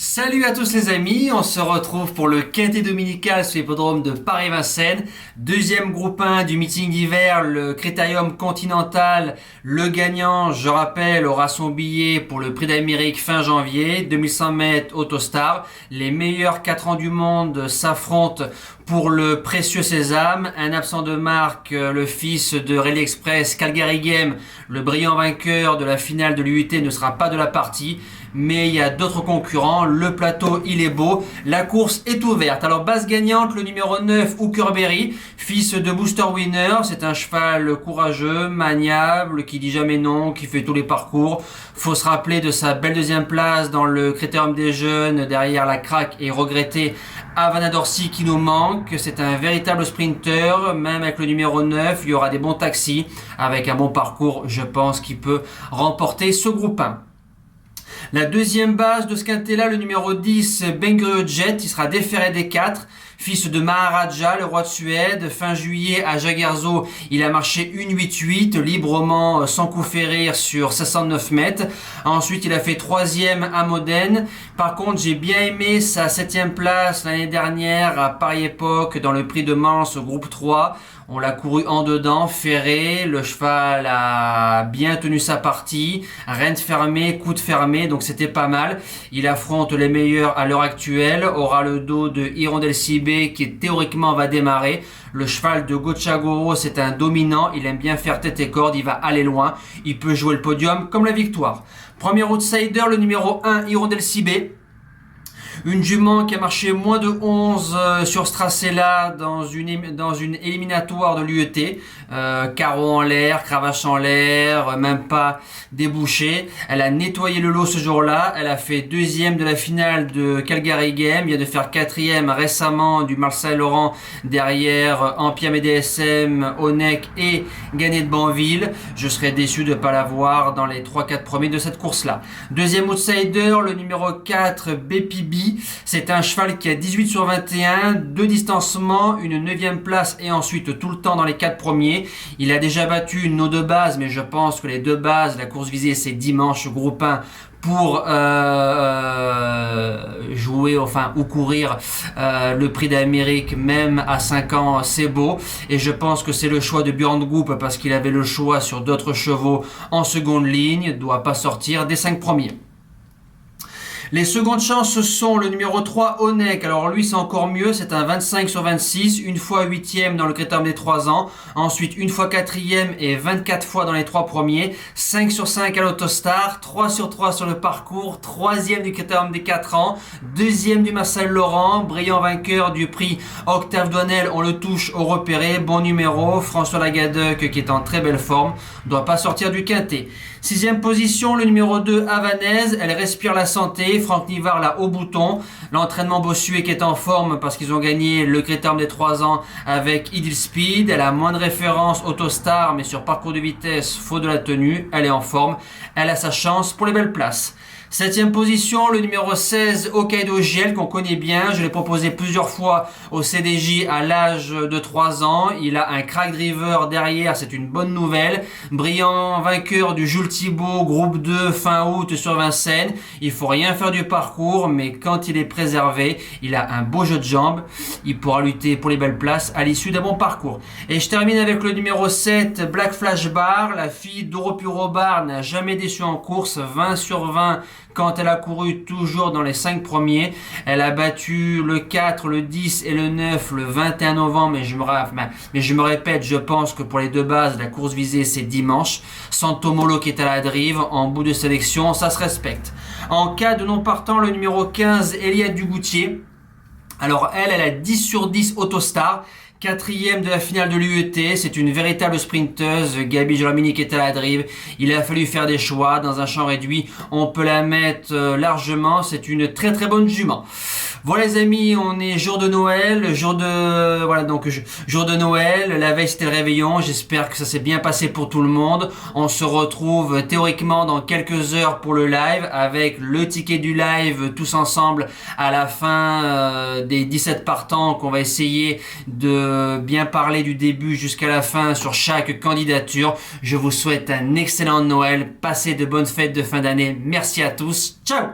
Salut à tous les amis, on se retrouve pour le quintet dominical sur l'hippodrome de Paris-Vincennes. Deuxième groupe 1 du meeting d'hiver, le Critérium Continental. Le gagnant, je rappelle, aura son billet pour le Prix d'Amérique fin janvier, 2100 mètres Autostar. Les meilleurs 4 ans du monde s'affrontent pour le précieux sésame. Un absent de marque, le fils de Rally Express, Calgary Game, le brillant vainqueur de la finale de l'UIT, ne sera pas de la partie. Mais il y a d'autres concurrents, le plateau il est beau, la course est ouverte. Alors base gagnante, le numéro 9, Hookerberry, fils de Booster Winner, c'est un cheval courageux, maniable, qui dit jamais non, qui fait tous les parcours. Faut se rappeler de sa belle deuxième place dans le Critérium des Jeunes, derrière la craque et regretter Havana Dorsi qui nous manque. C'est un véritable sprinter, même avec le numéro 9, il y aura des bons taxis, avec un bon parcours, je pense qu'il peut remporter ce groupe 1. La deuxième base de ce quintet-là, le numéro 10, Bengurio Jet, il sera déféré des 4. Fils de Maharaja, le roi de Suède. Fin juillet, à Jagerzo, il a marché 1,88, librement, sans coup férir, sur 69 mètres. Ensuite, il a fait 3e à Modène. Par contre, j'ai bien aimé sa 7e place l'année dernière à Paris Époque, dans le prix de Mans, au groupe 3. On l'a couru en dedans, ferré, le cheval a bien tenu sa partie, rente fermée, coude fermé, donc c'était pas mal. Il affronte les meilleurs à l'heure actuelle, aura le dos de Hirondelle Cibé qui théoriquement va démarrer. Le cheval de Gochagoro, c'est un dominant, il aime bien faire tête et corde, il va aller loin, il peut jouer le podium comme la victoire. Premier outsider, le numéro 1, Hirondelle Cibé. Une jument qui a marché moins de 11 sur ce tracé-là dans une éliminatoire de l'UET. Carreau en l'air, cravache en l'air, même pas débouché. Elle a nettoyé le lot ce jour-là. Elle a fait 2e de la finale de Calgary Game. Il vient de faire 4e récemment du Marseille Laurent derrière Ampiam et DSM, Onek et Gagné de Banville. Je serais déçu de ne pas l'avoir dans les 3-4 premiers de cette course-là. Deuxième outsider, le numéro 4, BPB. C'est un cheval qui a 18 sur 21, 2 distancements, une 9e place et ensuite tout le temps dans les 4 premiers. Il a déjà battu nos 2 bases, mais je pense que les 2 bases, la course visée c'est dimanche groupe 1 pour jouer ou courir le Prix d'Amérique même à 5 ans, c'est beau. Et je pense que c'est le choix de Björn Goop parce qu'il avait le choix sur d'autres chevaux en seconde ligne, doit pas sortir des 5 premiers. Les secondes chances sont le numéro 3, Onek. Alors lui, c'est encore mieux. C'est un 25 sur 26. Une fois 8e dans le Critérium des 3 ans. Ensuite, une fois 4e et 24 fois dans les 3 premiers. 5 sur 5 à l'Autostar. 3 sur 3 sur le parcours. 3e du Critérium des 4 ans. 2e du Marcel Laurent. Brillant vainqueur du prix Octave Douanel. On le touche au repéré. Bon numéro. François Lagadec qui est en très belle forme. Doit pas sortir du quintet. 6e position, le numéro 2, Havanaise. Elle respire la santé. Franck Nivard là au bouton. L'entraînement Bossuet qui est en forme parce qu'ils ont gagné le Critérium des 3 ans avec Idil Speed. Elle a moins de références Autostar, mais sur parcours de vitesse, faut de la tenue. Elle est en forme. Elle a sa chance pour les belles places. 7e position, le numéro 16, Hokkaido Giel, qu'on connaît bien. Je l'ai proposé plusieurs fois au CDJ à l'âge de 3 ans. Il a un crack driver derrière, c'est une bonne nouvelle. Brillant vainqueur du Jules Thibault, groupe 2, fin août sur Vincennes. Il faut rien faire du parcours, mais quand il est préservé, il a un beau jeu de jambes. Il pourra lutter pour les belles places à l'issue d'un bon parcours. Et je termine avec le numéro 7, Black Flash Bar. La fille d'Oropuro Bar n'a jamais déçu en course, 20 sur 20 quand elle a couru toujours dans les 5 premiers. Elle a battu le 4, le 10 et le 9 le 21 novembre, mais je me répète, je pense que pour les 2 bases, la course visée c'est dimanche. Santomolo qui est à la drive, en bout de sélection, ça se respecte. En cas de non partant, le numéro 15, Eliade Dugoutier. Alors elle a 10 sur 10 Autostar. 4e de la finale de l'UET, c'est une véritable sprinteuse. Gabi Gelamini qui est à la drive. Il a fallu faire des choix dans un champ réduit. On peut la mettre largement. C'est une très très bonne jument. Voilà les amis, on est jour de Noël, jour de Noël, la veille c'était le réveillon, j'espère que ça s'est bien passé pour tout le monde. On se retrouve théoriquement dans quelques heures pour le live avec le ticket du live tous ensemble à la fin des 17 partants qu'on va essayer de bien parler du début jusqu'à la fin sur chaque candidature. Je vous souhaite un excellent Noël, passez de bonnes fêtes de fin d'année, merci à tous, ciao!